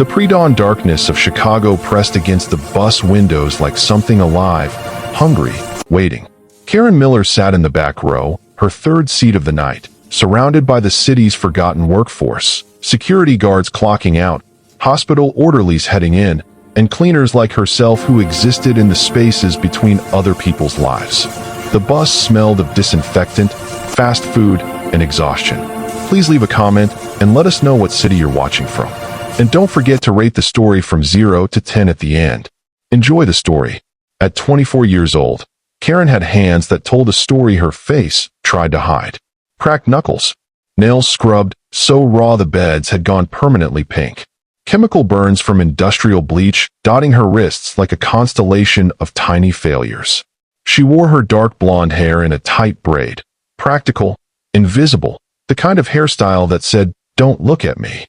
The pre-dawn darkness of Chicago pressed against the bus windows like something alive, hungry, waiting. Karen Miller sat in the back row, her third seat of the night, surrounded by the city's forgotten workforce, security guards clocking out, hospital orderlies heading in, and cleaners like herself who existed in the spaces between other people's lives. The bus smelled of disinfectant, fast food, and exhaustion. Please leave a comment and let us know what city you're watching from. And don't forget to rate the story from 0 to 10 at the end. Enjoy the story. At 24 years old, Karen had hands that told a story her face tried to hide. Cracked knuckles, nails scrubbed so raw the beds had gone permanently pink. Chemical burns from industrial bleach dotting her wrists like a constellation of tiny failures. She wore her dark blonde hair in a tight braid, practical, invisible, the kind of hairstyle that said, "Don't look at me."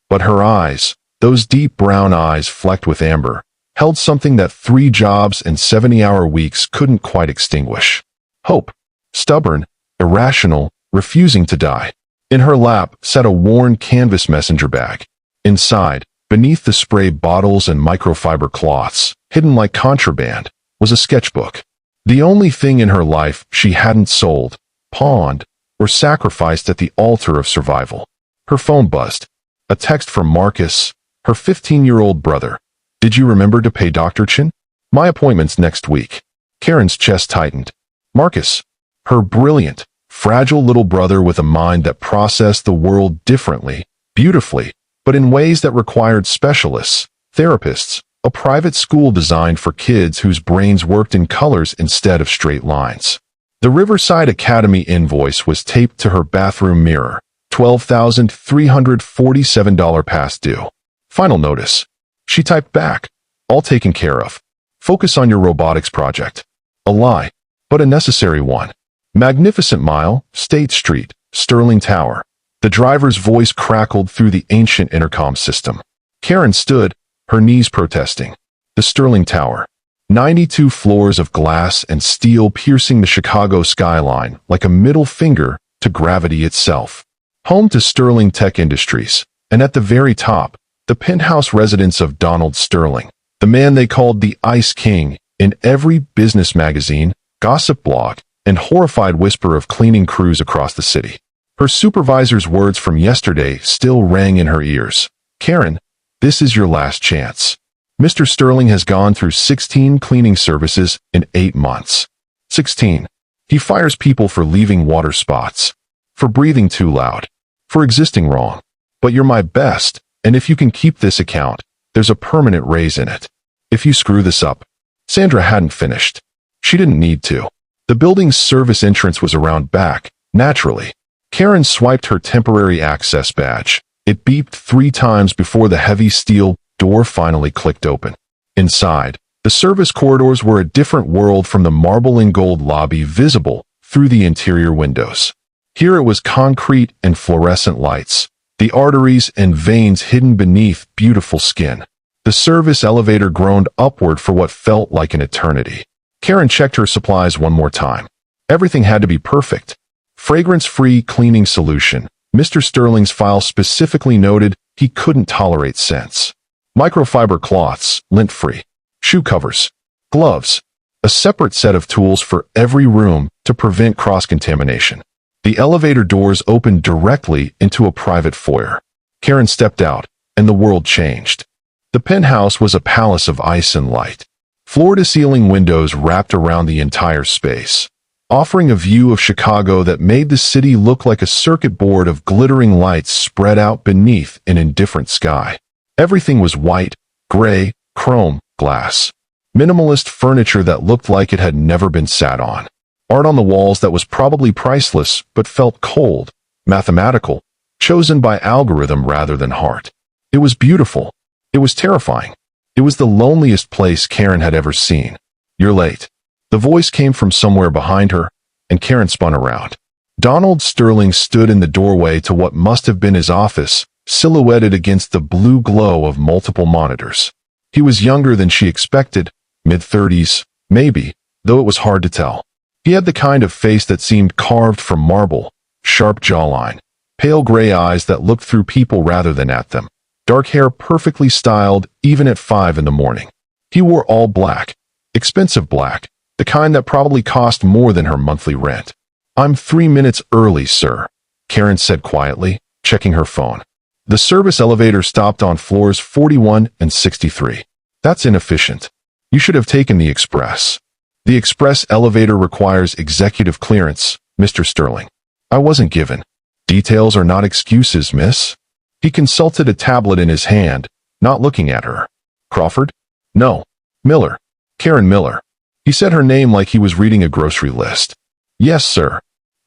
But her eyes, those deep brown eyes flecked with amber, held something that 3 jobs and 70-hour weeks couldn't quite extinguish. Hope. Stubborn, irrational, refusing to die. In her lap sat a worn canvas messenger bag. Inside, beneath the spray bottles and microfiber cloths, hidden like contraband, was a sketchbook. The only thing in her life she hadn't sold, pawned, or sacrificed at the altar of survival. Her phone buzzed. A text from Marcus, her 15-year-old brother. "Did you remember to pay Dr. Chin? My appointment's next week." Karen's chest tightened. Marcus, her brilliant, fragile little brother with a mind that processed the world differently, beautifully, but in ways that required specialists, therapists, a private school designed for kids whose brains worked in colors instead of straight lines. The Riverside Academy invoice was taped to her bathroom mirror. $12,347 past due. Final notice. She typed back. "All taken care of. Focus on your robotics project." A lie, but a necessary one. Magnificent Mile, State Street, Sterling Tower. The driver's voice crackled through the ancient intercom system. Karen stood, her knees protesting. The Sterling Tower. 92 floors of glass and steel piercing the Chicago skyline like a middle finger to gravity itself. Home to Sterling Tech Industries, and at the very top, the penthouse residence of Donald Sterling, the man they called the Ice King in every business magazine, gossip blog, and horrified whisper of cleaning crews across the city. Her supervisor's words from yesterday still rang in her ears. "Karen, this is your last chance. Mr. Sterling has gone through 16 cleaning services in 8 months. 16. He fires people for leaving water spots, for breathing too loud, for existing wrong. But you're my best, and if you can keep this account, there's a permanent raise in it. If you screw this up." Sandra hadn't finished. She didn't need to. The building's service entrance was around back, naturally. Karen swiped her temporary access badge. It beeped 3 times before the heavy steel door finally clicked open. Inside, the service corridors were a different world from the marble and gold lobby visible through the interior windows. Here it was concrete and fluorescent lights, the arteries and veins hidden beneath beautiful skin. The service elevator groaned upward for what felt like an eternity. Karen checked her supplies one more time. Everything had to be perfect. Fragrance-free cleaning solution. Mr. Sterling's file specifically noted he couldn't tolerate scents. Microfiber cloths, lint-free. Shoe covers. Gloves. A separate set of tools for every room to prevent cross-contamination. The elevator doors opened directly into a private foyer. Karen stepped out, and the world changed. The penthouse was a palace of ice and light. Floor-to-ceiling windows wrapped around the entire space, offering a view of Chicago that made the city look like a circuit board of glittering lights spread out beneath an indifferent sky. Everything was white, gray, chrome, glass. Minimalist furniture that looked like it had never been sat on. Art on the walls that was probably priceless but felt cold, mathematical, chosen by algorithm rather than heart. It was beautiful. It was terrifying. It was the loneliest place Karen had ever seen. "You're late." The voice came from somewhere behind her, and Karen spun around. Donald Sterling stood in the doorway to what must have been his office, silhouetted against the blue glow of multiple monitors. He was younger than she expected, mid-30s, maybe, though it was hard to tell. He had the kind of face that seemed carved from marble, sharp jawline, pale gray eyes that looked through people rather than at them. Dark hair perfectly styled even at 5 in the morning. He wore all black, expensive black, the kind that probably cost more than her monthly rent. "I'm 3 minutes early, sir," Karen said quietly, checking her phone. The service elevator stopped on floors 41 and 63. "That's inefficient. You should have taken the express." "The express elevator requires executive clearance, Mr. Sterling." "I wasn't given." "Details are not excuses, miss." He consulted a tablet in his hand, not looking at her. "Crawford?" "No." "Miller. Karen Miller." He said her name like he was reading a grocery list. "Yes, sir.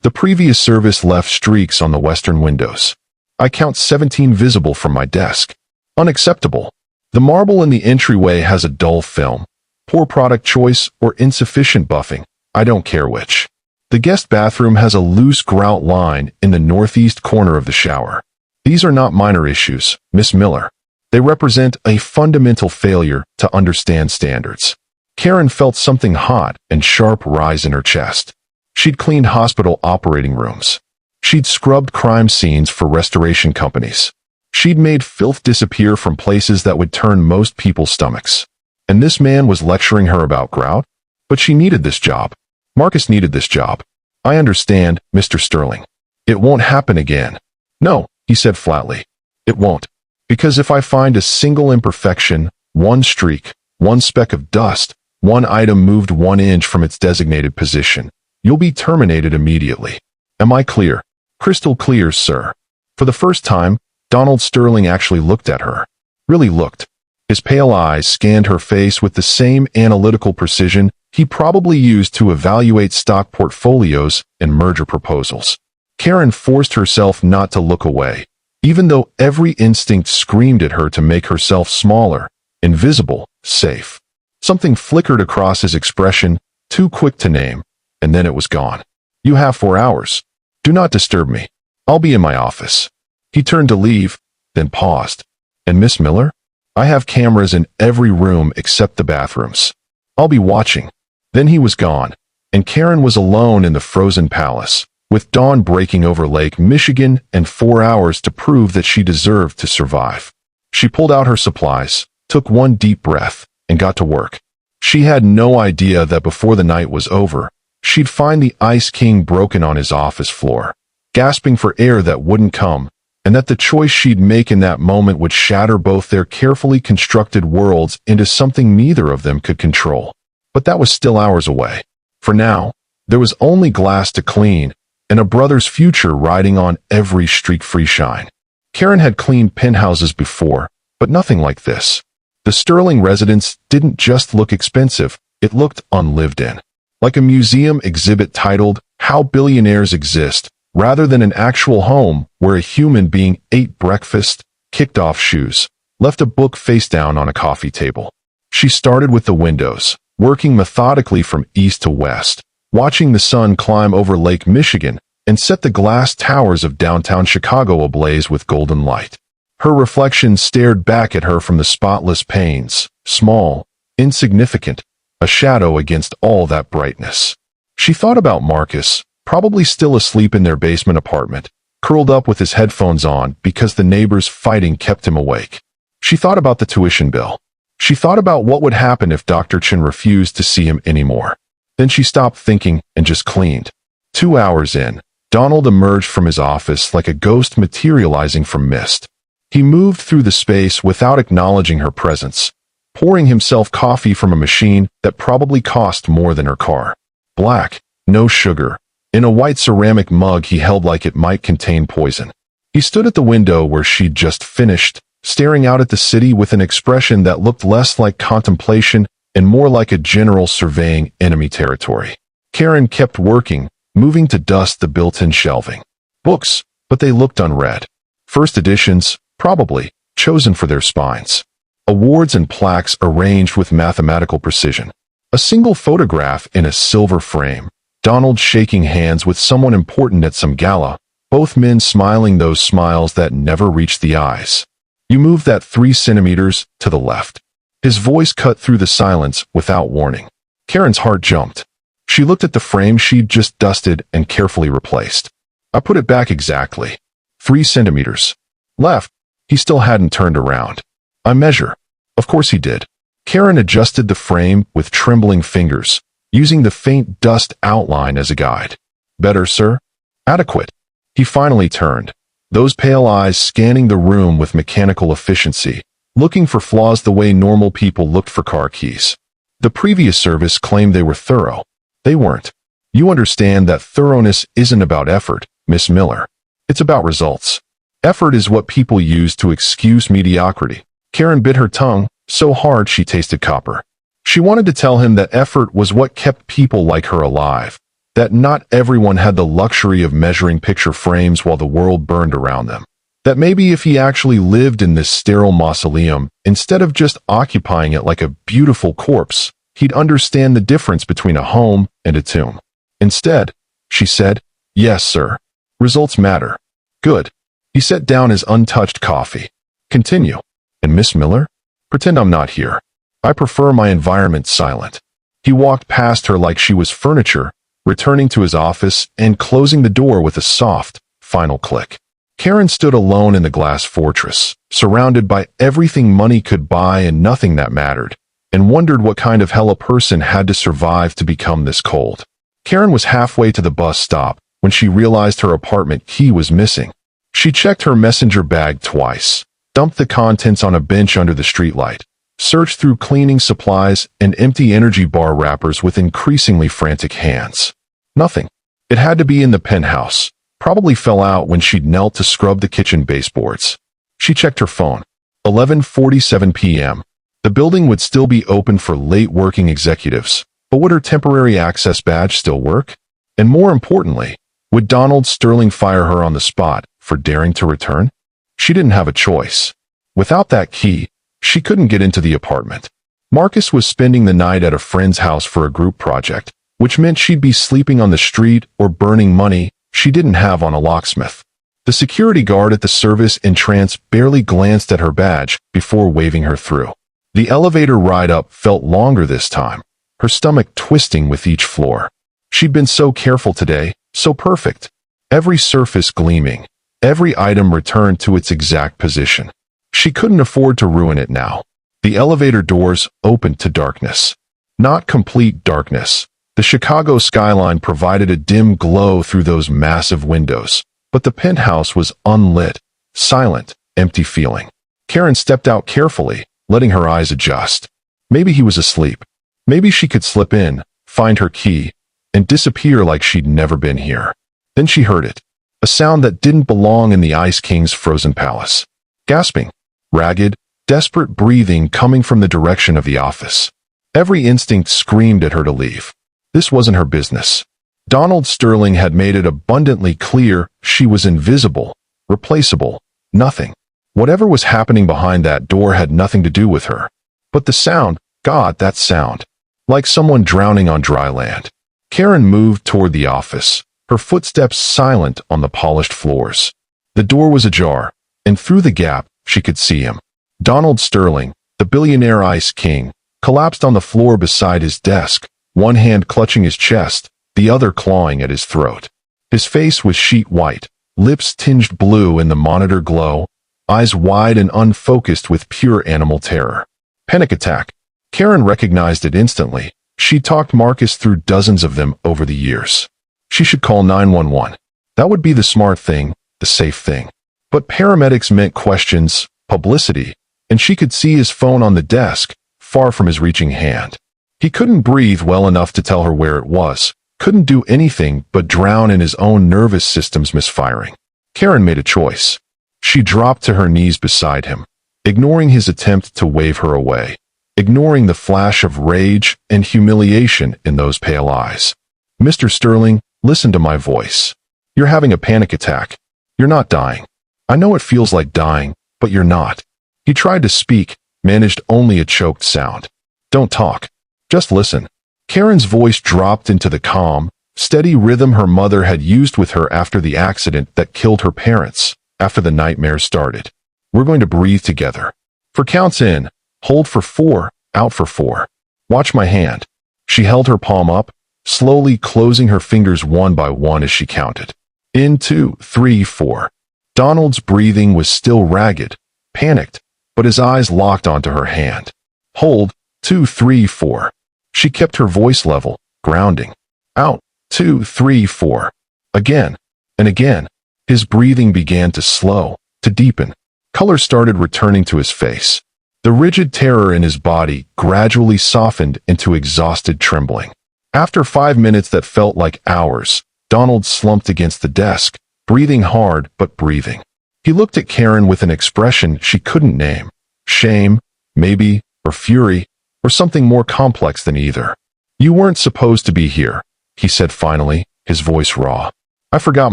The previous service left streaks on the western windows. I count 17 visible from my desk. Unacceptable. The marble in the entryway has a dull film. Poor product choice or insufficient buffing. I don't care which. The guest bathroom has a loose grout line in the northeast corner of the shower. These are not minor issues, Miss Miller. They represent a fundamental failure to understand standards." Karen felt something hot and sharp rise in her chest. She'd cleaned hospital operating rooms. She'd scrubbed crime scenes for restoration companies. She'd made filth disappear from places that would turn most people's stomachs. And this man was lecturing her about grout? But she needed this job. Marcus needed this job. "I understand, Mr. Sterling. It won't happen again." "No," he said flatly. "It won't. Because if I find a single imperfection, one streak, one speck of dust, one item moved 1 inch from its designated position, you'll be terminated immediately. Am I clear?" "Crystal clear, sir." For the first time, Donald Sterling actually looked at her. Really looked. His pale eyes scanned her face with the same analytical precision he probably used to evaluate stock portfolios and merger proposals. Karen forced herself not to look away, even though every instinct screamed at her to make herself smaller, invisible, safe. Something flickered across his expression, too quick to name, and then it was gone. "You have 4 hours. Do not disturb me. I'll be in my office." He turned to leave, then paused. "And Miss Miller? I have cameras in every room except the bathrooms. I'll be watching." Then he was gone, and Karen was alone in the frozen palace, with dawn breaking over Lake Michigan and 4 hours to prove that she deserved to survive. She pulled out her supplies, took one deep breath, and got to work. She had no idea that before the night was over, she'd find the Ice King broken on his office floor, gasping for air that wouldn't come, and that the choice she'd make in that moment would shatter both their carefully constructed worlds into something neither of them could control. But that was still hours away. For now, there was only glass to clean, and a brother's future riding on every streak-free shine. Karen had cleaned penthouses before, but nothing like this. The Sterling residence didn't just look expensive, it looked unlived in. Like a museum exhibit titled, "How Billionaires Exist," rather than an actual home where a human being ate breakfast, kicked off shoes, left a book face down on a coffee table. She started with the windows, working methodically from east to west, watching the sun climb over Lake Michigan and set the glass towers of downtown Chicago ablaze with golden light. Her reflection stared back at her from the spotless panes, small, insignificant, a shadow against all that brightness. She thought about Marcus, probably still asleep in their basement apartment, curled up with his headphones on because the neighbors' fighting kept him awake. She thought about the tuition bill. She thought about what would happen if Dr. Chen refused to see him anymore. Then she stopped thinking and just cleaned. 2 hours in, Donald emerged from his office like a ghost materializing from mist. He moved through the space without acknowledging her presence, pouring himself coffee from a machine that probably cost more than her car. Black, no sugar, in a white ceramic mug he held like it might contain poison. He stood at the window where she'd just finished, staring out at the city with an expression that looked less like contemplation and more like a general surveying enemy territory. Karen kept working, moving to dust the built-in shelving. Books, but they looked unread. First editions, probably, chosen for their spines. Awards and plaques arranged with mathematical precision. A single photograph in a silver frame. Donald shaking hands with someone important at some gala, both men smiling those smiles that never reached the eyes. "You move that 3 centimeters to the left." His voice cut through the silence without warning. Karen's heart jumped. She looked at the frame she'd just dusted and carefully replaced. "I put it back exactly. 3 centimeters. Left." He still hadn't turned around. I measure. Of course he did. Karen adjusted the frame with trembling fingers, using the faint dust outline as a guide. Better, sir? Adequate. He finally turned, those pale eyes scanning the room with mechanical efficiency, looking for flaws the way normal people looked for car keys. The previous service claimed they were thorough. They weren't. You understand that thoroughness isn't about effort, Miss Miller. It's about results. Effort is what people use to excuse mediocrity. Karen bit her tongue so hard she tasted copper. She wanted to tell him that effort was what kept people like her alive, that not everyone had the luxury of measuring picture frames while the world burned around them, that maybe if he actually lived in this sterile mausoleum, instead of just occupying it like a beautiful corpse, he'd understand the difference between a home and a tomb. Instead, she said, "Yes, sir. Results matter." "Good." He set down his untouched coffee. "Continue." "And Miss Miller? Pretend I'm not here. I prefer my environment silent." He walked past her like she was furniture, returning to his office and closing the door with a soft, final click. Karen stood alone in the glass fortress, surrounded by everything money could buy and nothing that mattered, and wondered what kind of hell a person had to survive to become this cold. Karen was halfway to the bus stop when she realized her apartment key was missing. She checked her messenger bag twice, dumped the contents on a bench under the streetlight, searched through cleaning supplies and empty energy bar wrappers with increasingly frantic hands. Nothing. It had to be in the penthouse. Probably fell out when she'd knelt to scrub the kitchen baseboards. She checked her phone. 11:47 p.m. The building would still be open for late working executives, but would her temporary access badge still work? And more importantly, would Donald Sterling fire her on the spot for daring to return? She didn't have a choice. Without that key, she couldn't get into the apartment. Marcus was spending the night at a friend's house for a group project, which meant she'd be sleeping on the street or burning money she didn't have on a locksmith. The security guard at the service entrance barely glanced at her badge before waving her through. The elevator ride up felt longer this time, her stomach twisting with each floor. She'd been so careful today, so perfect. Every surface gleaming, every item returned to its exact position. She couldn't afford to ruin it now. The elevator doors opened to darkness. Not complete darkness. The Chicago skyline provided a dim glow through those massive windows, but the penthouse was unlit, silent, empty feeling. Karen stepped out carefully, letting her eyes adjust. Maybe he was asleep. Maybe she could slip in, find her key, and disappear like she'd never been here. Then she heard it, a sound that didn't belong in the Ice King's frozen palace. Gasping, ragged, desperate breathing coming from the direction of the office. Every instinct screamed at her to leave. This wasn't her business. Donald Sterling had made it abundantly clear she was invisible, replaceable, nothing. Whatever was happening behind that door had nothing to do with her. But the sound, God, that sound. Like someone drowning on dry land. Karen moved toward the office, her footsteps silent on the polished floors. The door was ajar, and through the gap, she could see him. Donald Sterling, the billionaire Ice King, collapsed on the floor beside his desk, one hand clutching his chest, the other clawing at his throat. His face was sheet white, lips tinged blue in the monitor glow, eyes wide and unfocused with pure animal terror. Panic attack. Karen recognized it instantly. She talked Marcus through dozens of them over the years. She should call 911. That would be the smart thing, the safe thing. But paramedics meant questions, publicity, and she could see his phone on the desk, far from his reaching hand. He couldn't breathe well enough to tell her where it was, couldn't do anything but drown in his own nervous system's misfiring. Karen made a choice. She dropped to her knees beside him, ignoring his attempt to wave her away, ignoring the flash of rage and humiliation in those pale eyes. "Mr. Sterling, listen to my voice. You're having a panic attack. You're not dying. I know it feels like dying, but you're not." He tried to speak, managed only a choked sound. "Don't talk. Just listen." Karen's voice dropped into the calm, steady rhythm her mother had used with her after the accident that killed her parents, after the nightmare started. "We're going to breathe together. For counts in, hold for 4, out for 4. Watch my hand." She held her palm up, slowly closing her fingers one by one as she counted. In 2, 3, 4. Donald's breathing was still ragged, panicked, but his eyes locked onto her hand. Hold, 2, 3, 4. She kept her voice level, grounding. Out, 2, 3, 4. Again and again. His breathing began to slow, to deepen. Color started returning to his face. The rigid terror in his body gradually softened into exhausted trembling. After 5 minutes that felt like hours, Donald slumped against the desk, breathing hard but breathing. He looked at Karen with an expression she couldn't name. Shame, maybe, or fury, or something more complex than either. "You weren't supposed to be here," he said finally, his voice raw. "I forgot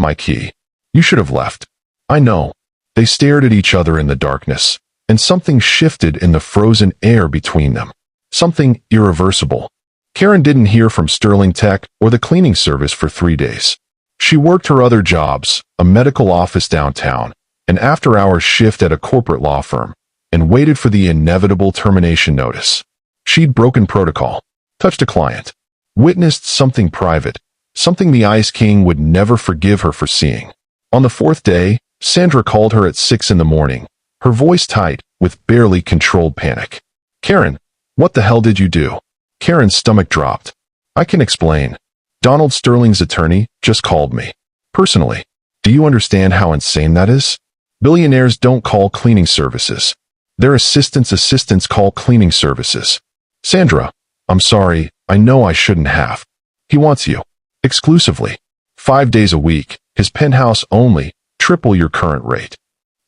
my key. You should have left." "I know." They stared at each other in the darkness, and something shifted in the frozen air between them. Something irreversible. Karen didn't hear from Sterling Tech or the cleaning service for 3 days. She worked her other jobs, a medical office downtown, an after-hours shift at a corporate law firm, and waited for the inevitable termination notice. She'd broken protocol, touched a client, witnessed something private, something the Ice King would never forgive her for seeing. On the 4th day, Sandra called her at 6 in the morning, her voice tight with barely controlled panic. "Karen, what the hell did you do?" Karen's stomach dropped. "I can explain. Donald Sterling's attorney just called me. Personally. Do you understand how insane that is? Billionaires don't call cleaning services. Their assistants call cleaning services. Sandra, I'm sorry, I know I shouldn't have. He wants you. Exclusively. 5 days a week, his penthouse only, triple your current rate."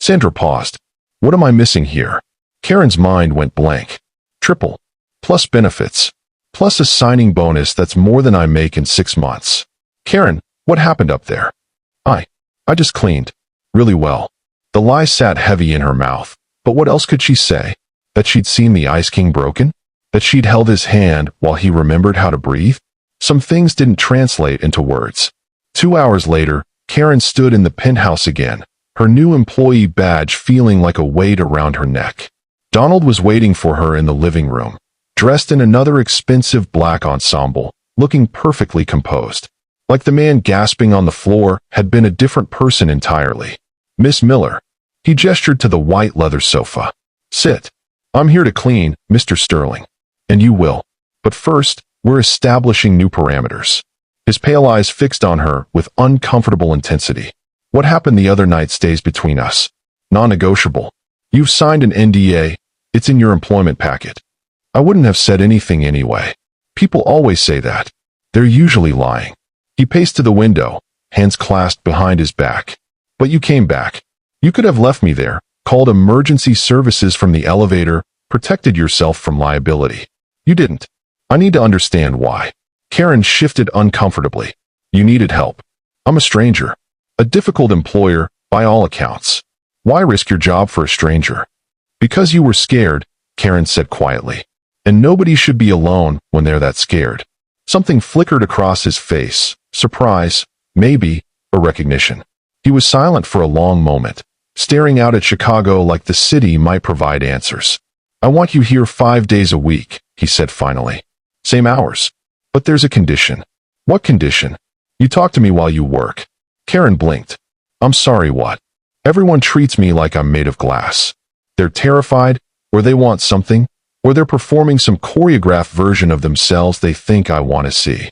Sandra paused. "What am I missing here?" Karen's mind went blank. "Triple. Plus benefits. Plus a signing bonus that's more than I make in 6 months. Karen, what happened up there?" I just cleaned. Really well." The lie sat heavy in her mouth, but what else could she say? That she'd seen the Ice King broken? That she'd held his hand while he remembered how to breathe? Some things didn't translate into words. 2 hours later, Karen stood in the penthouse again, her new employee badge feeling like a weight around her neck. Donald was waiting for her in the living room, dressed in another expensive black ensemble, looking perfectly composed. Like the man gasping on the floor had been a different person entirely. "Miss Miller." He gestured to the white leather sofa. "Sit. I'm here to clean, Mr. Sterling. And you will. But first, we're establishing new parameters." His pale eyes fixed on her with uncomfortable intensity. "What happened the other night stays between us. Non-negotiable. You've signed an NDA. It's in your employment packet." "I wouldn't have said anything anyway. People always say that. They're usually lying." He paced to the window, hands clasped behind his back. "But you came back. You could have left me there, called emergency services from the elevator, protected yourself from liability. You didn't. I need to understand why." Karen shifted uncomfortably. "You needed help. I'm a stranger. A difficult employer, by all accounts. Why risk your job for a stranger?" "Because you were scared," Karen said quietly. "And nobody should be alone when they're that scared." Something flickered across his face. Surprise, maybe, or recognition. He was silent for a long moment, staring out at Chicago like the city might provide answers. "I want you here 5 days a week," he said finally. "Same hours. But there's a condition." "What condition?" "You talk to me while you work." Karen blinked. "I'm sorry, what?" "Everyone treats me like I'm made of glass. They're terrified, or they want something, or they're performing some choreographed version of themselves they think I want to see."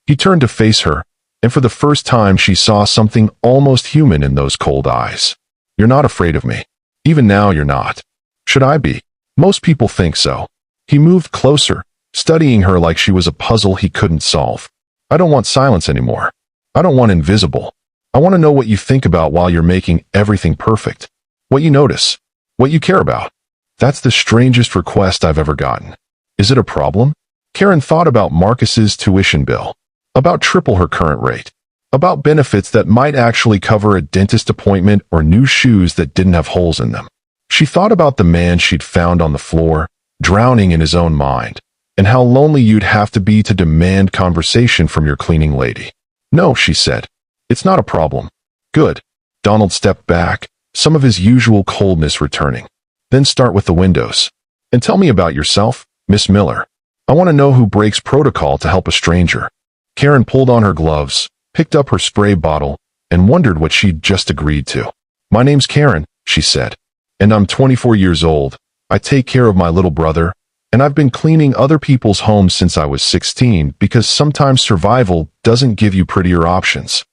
He turned to face her, and for the first time she saw something almost human in those cold eyes. "You're not afraid of me. Even now you're not. Should I be? Most people think so." He moved closer, studying her like she was a puzzle he couldn't solve. "I don't want silence anymore. I don't want invisible. I want to know what you think about while you're making everything perfect. What you notice. What you care about." That's the strangest request I've ever gotten. Is it a problem? Karen thought about Marcus's tuition bill. About triple her current rate. About benefits that might actually cover a dentist appointment or new shoes that didn't have holes in them. She thought about the man she'd found on the floor, drowning in his own mind, and how lonely you'd have to be to demand conversation from your cleaning lady. "No," she said. "It's not a problem." "Good." Donald stepped back, some of his usual coldness returning. "Then start with the windows. And tell me about yourself, Miss Miller. I want to know who breaks protocol to help a stranger." Karen pulled on her gloves, picked up her spray bottle, and wondered what she'd just agreed to. "My name's Karen," she said. And I'm 24 years old. I take care of my little brother, and I've been cleaning other people's homes since I was 16 because sometimes survival doesn't give you prettier options.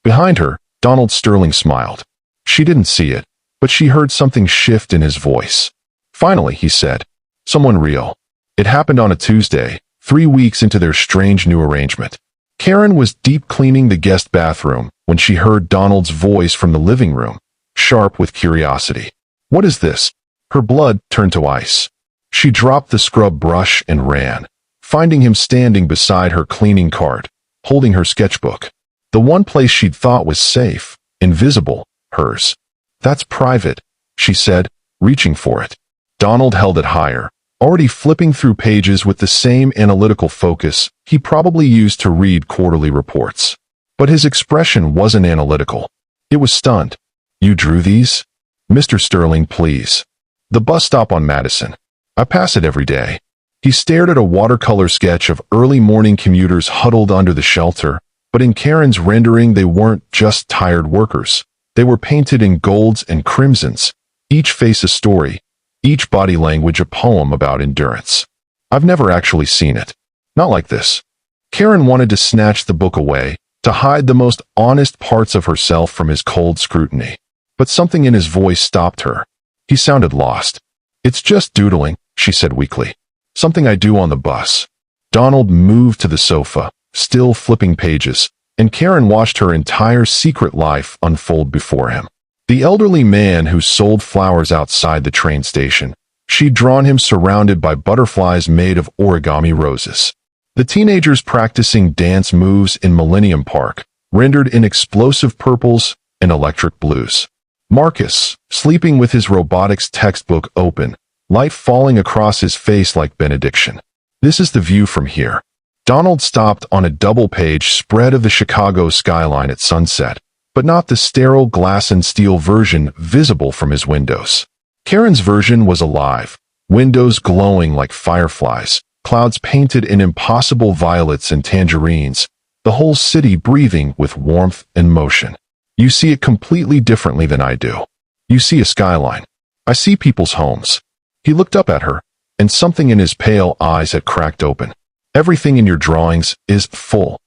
Behind her, Donald Sterling smiled. She didn't see it, but she heard something shift in his voice. Finally, he said, "Someone real." It happened on a Tuesday, 3 weeks into their strange new arrangement. Karen was deep cleaning the guest bathroom when she heard Donald's voice from the living room, sharp with curiosity. "What is this?" Her blood turned to ice. She dropped the scrub brush and ran, finding him standing beside her cleaning cart, holding her sketchbook. The one place she'd thought was safe, invisible, hers. "That's private," she said, reaching for it. Donald held it higher, already flipping through pages with the same analytical focus he probably used to read quarterly reports. But his expression wasn't analytical. It was stunned. "You drew these? Mr. Sterling, please." "The bus stop on Madison. I pass it every day." He stared at a watercolor sketch of early morning commuters huddled under the shelter, but in Karen's rendering they weren't just tired workers. They were painted in golds and crimsons, each face a story, each body language a poem about endurance. "I've never actually seen it. Not like this." Karen wanted to snatch the book away, to hide the most honest parts of herself from his cold scrutiny. But something in his voice stopped her. He sounded lost. "It's just doodling," she said weakly. "Something I do on the bus." Donald moved to the sofa, still flipping pages, and Karen watched her entire secret life unfold before him. The elderly man who sold flowers outside the train station. She'd drawn him surrounded by butterflies made of origami roses. The teenagers practicing dance moves in Millennium Park, rendered in explosive purples and electric blues. Marcus, sleeping with his robotics textbook open, light falling across his face like benediction. "This is the view from here." Donald stopped on a double-page spread of the Chicago skyline at sunset, but not the sterile glass and steel version visible from his windows. Karen's version was alive, windows glowing like fireflies, clouds painted in impossible violets and tangerines, the whole city breathing with warmth and motion. "You see it completely differently than I do. You see a skyline. I see people's homes." He looked up at her, and something in his pale eyes had cracked open. "Everything in your drawings is full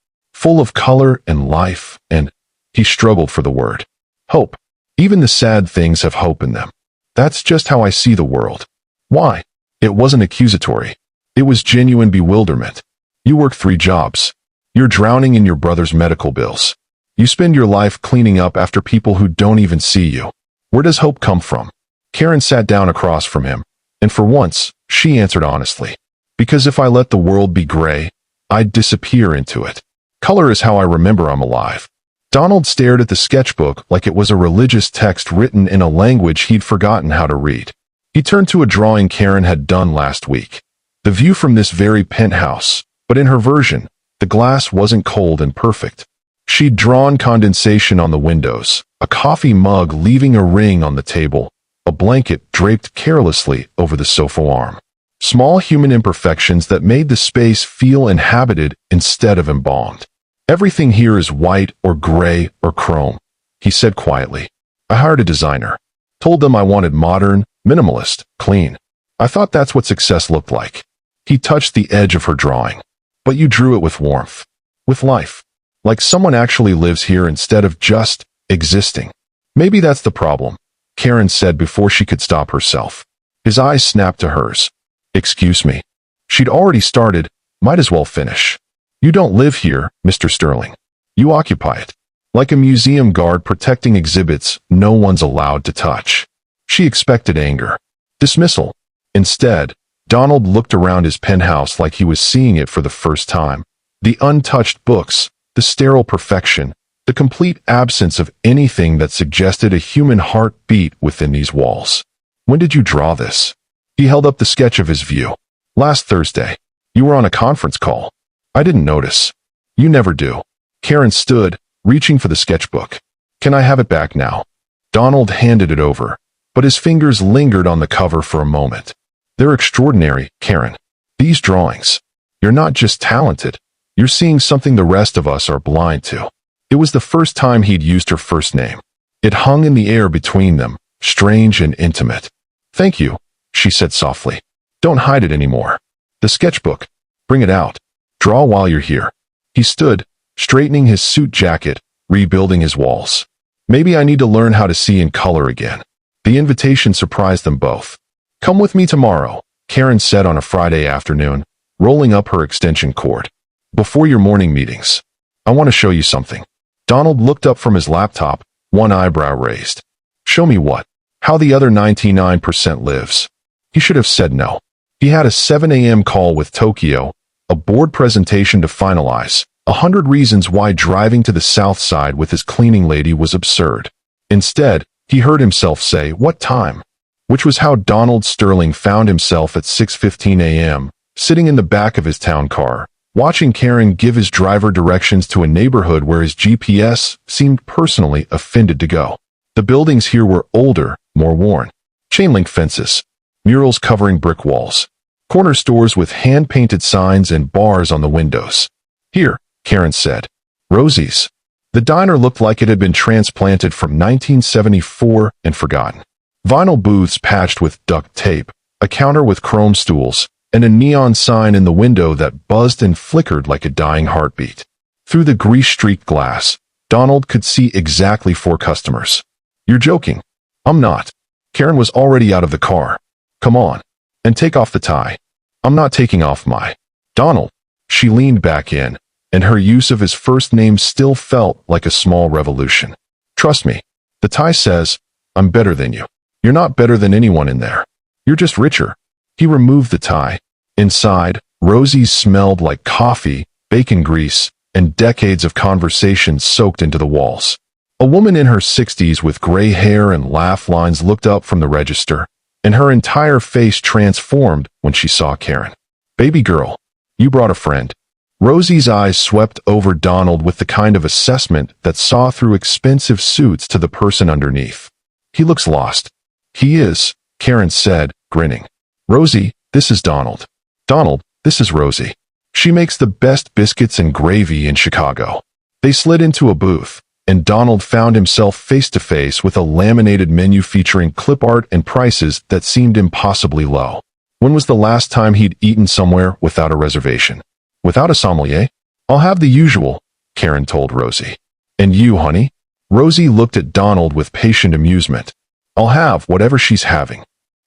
of color and life, and," he struggled for the word, "hope. Even the sad things have hope in them. That's just how I see the world." "Why?" It wasn't accusatory. It was genuine bewilderment. "You work 3 jobs. You're drowning in your brother's medical bills. You spend your life cleaning up after people who don't even see you. Where does hope come from?" Karen sat down across from him, and for once, she answered honestly. "Because if I let the world be gray, I'd disappear into it. Color is how I remember I'm alive." Donald stared at the sketchbook like it was a religious text written in a language he'd forgotten how to read. He turned to a drawing Karen had done last week. The view from this very penthouse, but in her version, the glass wasn't cold and perfect. She'd drawn condensation on the windows, a coffee mug leaving a ring on the table, a blanket draped carelessly over the sofa arm. Small human imperfections that made the space feel inhabited instead of embalmed. "Everything here is white or gray or chrome," he said quietly. "I hired a designer. Told them I wanted modern, minimalist, clean. I thought that's what success looked like." He touched the edge of her drawing. "But you drew it with warmth. With life. Like someone actually lives here instead of just existing." "Maybe that's the problem," Karen said before she could stop herself. His eyes snapped to hers. "Excuse me." She'd already started, might as well finish. "You don't live here, Mr. Sterling. You occupy it. Like a museum guard protecting exhibits no one's allowed to touch." She expected anger. Dismissal. Instead, Donald looked around his penthouse like he was seeing it for the first time. The untouched books, the sterile perfection, the complete absence of anything that suggested a human heart beat within these walls. "When did you draw this?" He held up the sketch of his view. "Last Thursday. You were on a conference call. I didn't notice." "You never do." Karen stood, reaching for the sketchbook. "Can I have it back now?" Donald handed it over, but his fingers lingered on the cover for a moment. "They're extraordinary, Karen. These drawings. You're not just talented. You're seeing something the rest of us are blind to." It was the first time he'd used her first name. It hung in the air between them, strange and intimate. "Thank you," she said softly. "Don't hide it anymore. The sketchbook. Bring it out. Draw while you're here." He stood, straightening his suit jacket, rebuilding his walls. "Maybe I need to learn how to see in color again." The invitation surprised them both. "Come with me tomorrow," Karen said on a Friday afternoon, rolling up her extension cord. "Before your morning meetings. I want to show you something." Donald looked up from his laptop, one eyebrow raised. "Show me what?" "How the other 99% lives." He should have said no. He had a 7 a.m. call with Tokyo, a board presentation to finalize, 100 reasons why driving to the south side with his cleaning lady was absurd. Instead, he heard himself say, "What time?" Which was how Donald Sterling found himself at 6:15 a.m., sitting in the back of his town car, watching Karen give his driver directions to a neighborhood where his GPS seemed personally offended to go. The buildings here were older, more worn. Chain-link fences, murals covering brick walls, corner stores with hand-painted signs and bars on the windows. "Here," Karen said. "Rosie's." The diner looked like it had been transplanted from 1974 and forgotten. Vinyl booths patched with duct tape, a counter with chrome stools, and a neon sign in the window that buzzed and flickered like a dying heartbeat. Through the grease-streaked glass, Donald could see exactly 4 customers. "You're joking." "I'm not." Karen was already out of the car. "Come on. And take off the tie." "I'm not taking off my." "Donald." She leaned back in, and her use of his first name still felt like a small revolution. "Trust me. The tie says, I'm better than you. You're not better than anyone in there. You're just richer." He removed the tie. Inside, Rosie's smelled like coffee, bacon grease, and decades of conversation soaked into the walls. A woman in her 60s with gray hair and laugh lines looked up from the register, and her entire face transformed when she saw Karen. "Baby girl, you brought a friend." Rosie's eyes swept over Donald with the kind of assessment that saw through expensive suits to the person underneath. "He looks lost." "He is," Karen said, grinning. "Rosie, this is Donald." "Donald, this is Rosie. She makes the best biscuits and gravy in Chicago." They slid into a booth, and Donald found himself face-to-face with a laminated menu featuring clip art and prices that seemed impossibly low. When was the last time he'd eaten somewhere without a reservation? "Without a sommelier?" "I'll have the usual," Karen told Rosie. "And you, honey?" Rosie looked at Donald with patient amusement. "I'll have whatever she's having."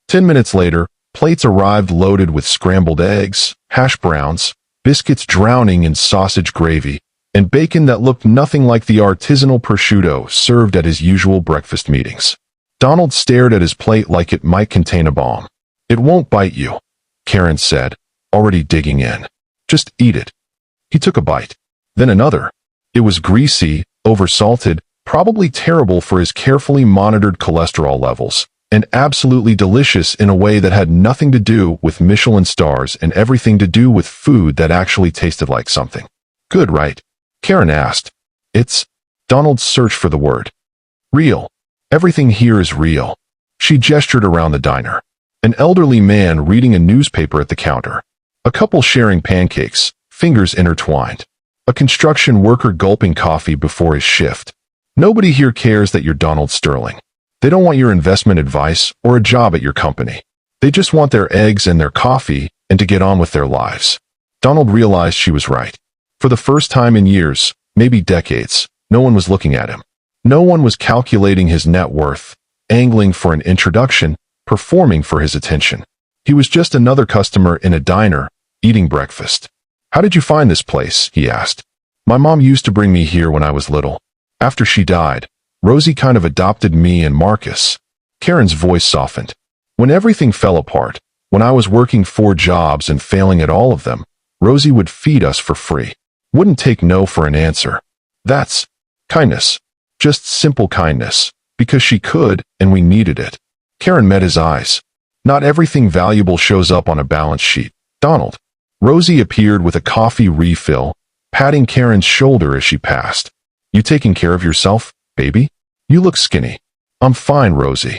10 minutes later, plates arrived loaded with scrambled eggs, hash browns, biscuits drowning in sausage gravy, and bacon that looked nothing like the artisanal prosciutto served at his usual breakfast meetings. Donald stared at his plate like it might contain a bomb. "It won't bite you," Karen said, already digging in. "Just eat it." He took a bite. Then another. It was greasy, oversalted, probably terrible for his carefully monitored cholesterol levels, and absolutely delicious in a way that had nothing to do with Michelin stars and everything to do with food that actually tasted like something. "Good, right?" Karen asked. "It's..." Donald searched for the word. "Real. Everything here is real." She gestured around the diner. An elderly man reading a newspaper at the counter. A couple sharing pancakes, fingers intertwined. A construction worker gulping coffee before his shift. Nobody here cares that you're Donald Sterling. They don't want your investment advice or a job at your company. They just want their eggs and their coffee and to get on with their lives. Donald realized she was right. For the first time in years, maybe decades, no one was looking at him. No one was calculating his net worth, angling for an introduction, performing for his attention. He was just another customer in a diner, eating breakfast. "How did you find this place?" he asked. "My mom used to bring me here when I was little. After she died, Rosie kind of adopted me and Marcus." Karen's voice softened. "When everything fell apart, when I was working 4 jobs and failing at all of them, Rosie would feed us for free. Wouldn't take no for an answer. That's kindness. Just simple kindness, because she could and we needed it." Karen met his eyes. "Not everything valuable shows up on a balance sheet, Donald." Rosie appeared with a coffee refill, patting Karen's shoulder as she passed. "You taking care of yourself, baby? You look skinny." "I'm fine, Rosie."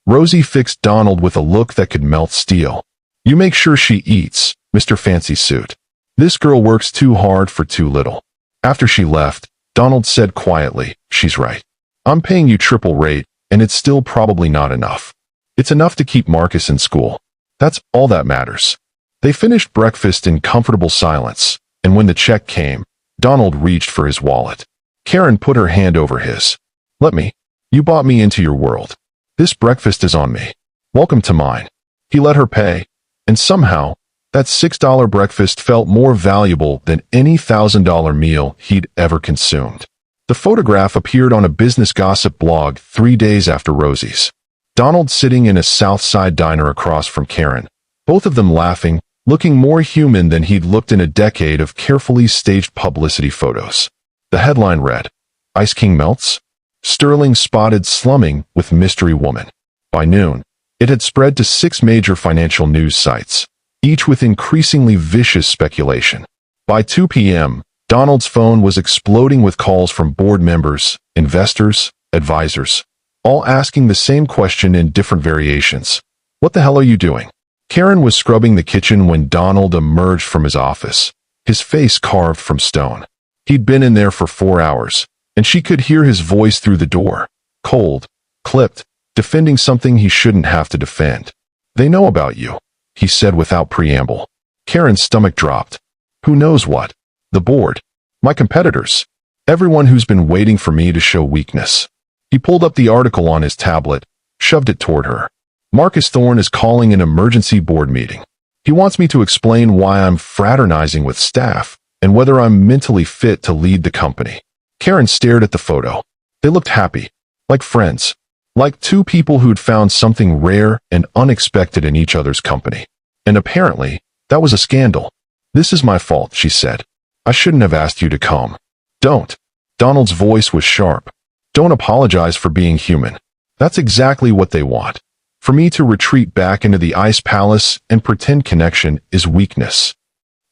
Rosie fixed Donald with a look that could melt steel. "You make sure she eats, Mr. Fancy Suit. This girl works too hard for too little." After she left, Donald said quietly, "She's right. I'm paying you triple rate, and it's still probably not enough. It's enough to keep Marcus in school. That's all that matters. They finished breakfast in comfortable silence, and when the check came, Donald reached for his wallet. Karen put her hand over his. Let me. You bought me into your world. This breakfast is on me. Welcome to mine. He let her pay, and somehow, that $6 breakfast felt more valuable than any $1,000 meal he'd ever consumed. The photograph appeared on a business gossip blog 3 days after Rosie's. Donald sitting in a South Side diner across from Karen, both of them laughing, looking more human than he'd looked in a decade of carefully staged publicity photos. The headline read, Ice King melts? Sterling spotted slumming with mystery woman. By noon, it had spread to 6 major financial news sites, each with increasingly vicious speculation. By 2 p.m., Donald's phone was exploding with calls from board members, investors, advisors, all asking the same question in different variations. What the hell are you doing? Karen was scrubbing the kitchen when Donald emerged from his office, his face carved from stone. He'd been in there for 4 hours, and she could hear his voice through the door, cold, clipped, defending something he shouldn't have to defend. They know about you, he said without preamble. Karen's stomach dropped. Who knows what? The board. My competitors. Everyone who's been waiting for me to show weakness. He pulled up the article on his tablet, shoved it toward her. Marcus Thorne is calling an emergency board meeting. He wants me to explain why I'm fraternizing with staff and whether I'm mentally fit to lead the company. Karen stared at the photo. They looked happy, like friends, like 2 people who'd found something rare and unexpected in each other's company. And apparently, that was a scandal. This is my fault, she said. I shouldn't have asked you to come. Don't. Donald's voice was sharp. Don't apologize for being human. That's exactly what they want. For me to retreat back into the ice palace and pretend connection is weakness.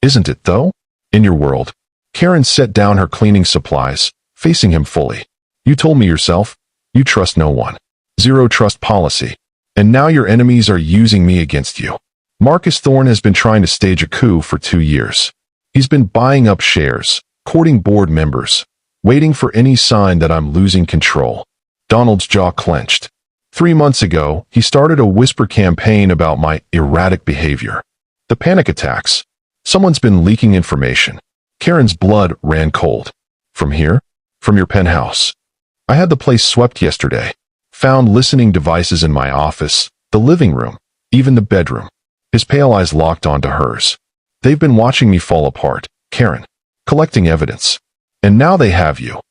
Isn't it, though? In your world. Karen set down her cleaning supplies, facing him fully. You told me yourself. You trust no one. Zero trust policy. And now your enemies are using me against you. Marcus Thorne has been trying to stage a coup for 2 years. He's been buying up shares, courting board members, waiting for any sign that I'm losing control. Donald's jaw clenched. 3 months ago, he started a whisper campaign about my erratic behavior. The panic attacks. Someone's been leaking information. Karen's blood ran cold. From here? From your penthouse. I had the place swept yesterday. Found listening devices in my office, the living room, even the bedroom. His pale eyes locked onto hers. They've been watching me fall apart, Karen, collecting evidence. And now they have you.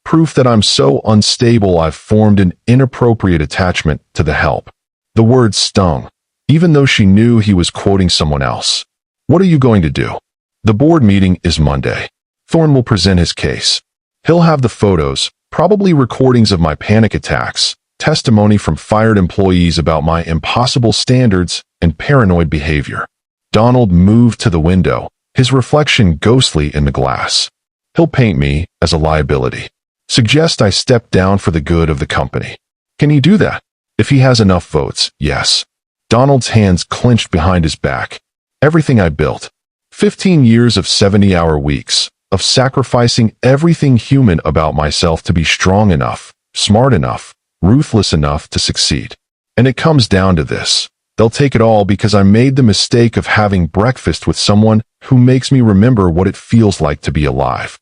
Proof that I'm so unstable I've formed an inappropriate attachment to the help. The words stung, even though she knew he was quoting someone else. What are you going to do? The board meeting is Monday. Thorne will present his case. He'll have the photos, probably recordings of my panic attacks, testimony from fired employees about my impossible standards and paranoid behavior. Donald moved to the window, his reflection ghostly in the glass. He'll paint me as a liability. Suggest I step down for the good of the company. Can he do that? If he has enough votes, yes. Donald's hands clenched behind his back. Everything I built. 15 years of 70-hour weeks, of sacrificing everything human about myself to be strong enough, smart enough, ruthless enough to succeed. And it comes down to this. They'll take it all because I made the mistake of having breakfast with someone who makes me remember what it feels like to be alive.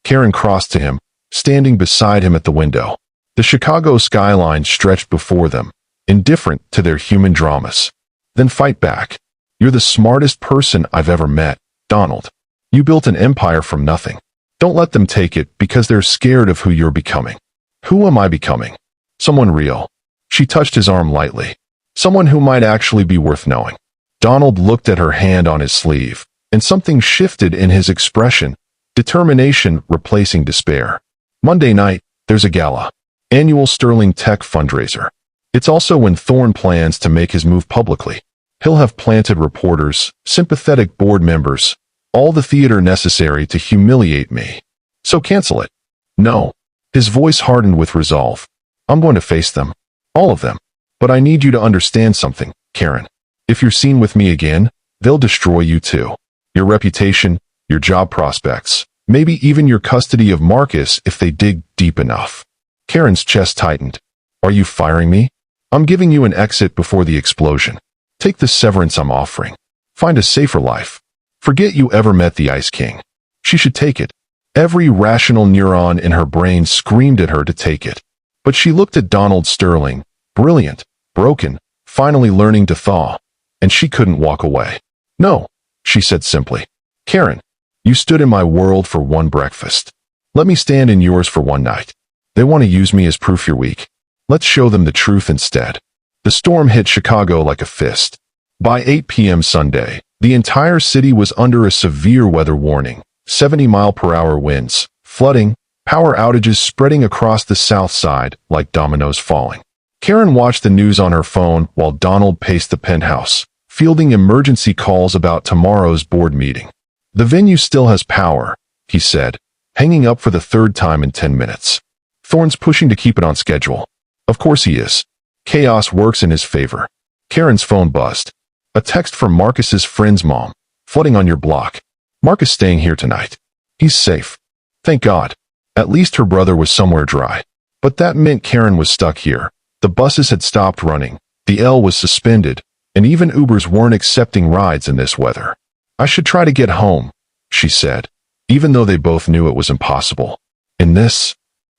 Karen crossed to him, standing beside him at the window. The Chicago skyline stretched before them, indifferent to their human dramas. Then fight back. You're the smartest person I've ever met, Donald. You built an empire from nothing. Don't let them take it because they're scared of who you're becoming. Who am I becoming? Someone real. She touched his arm lightly. Someone who might actually be worth knowing. Donald looked at her hand on his sleeve, and something shifted in his expression, determination replacing despair. Monday night, there's a gala. Annual Sterling Tech fundraiser. It's also when Thorne plans to make his move publicly. He'll have planted reporters, sympathetic board members, all the theater necessary to humiliate me. So cancel it. No. His voice hardened with resolve. I'm going to face them. All of them. But I need you to understand something, Karen. If you're seen with me again, they'll destroy you too. Your reputation, your job prospects, maybe even your custody of Marcus if they dig deep enough. Karen's chest tightened. Are you firing me? I'm giving you an exit before the explosion. Take the severance I'm offering. Find a safer life. Forget you ever met the Ice King. She should take it. Every rational neuron in her brain screamed at her to take it. But she looked at Donald Sterling, brilliant, broken, finally learning to thaw, and she couldn't walk away. No, she said simply. Karen, you stood in my world for one breakfast. Let me stand in yours for one night. They want to use me as proof you're weak. Let's show them the truth instead. The storm hit Chicago like a fist. By 8 p.m. Sunday, the entire city was under a severe weather warning, 70-mile-per-hour winds, flooding, power outages spreading across the south side like dominoes falling. Karen watched the news on her phone while Donald paced the penthouse, fielding emergency calls about tomorrow's board meeting. The venue still has power, he said, hanging up for the third time in 10 minutes. Thorne's pushing to keep it on schedule. Of course he is. Chaos works in his favor. Karen's phone buzzed. A text from Marcus's friend's mom. Flooding on your block. Marcus staying here tonight. He's safe. Thank God. At least her brother was somewhere dry. But that meant Karen was stuck here. The buses had stopped running. The L was suspended. And even Ubers weren't accepting rides in this weather. I should try to get home, she said, even though they both knew it was impossible. In this,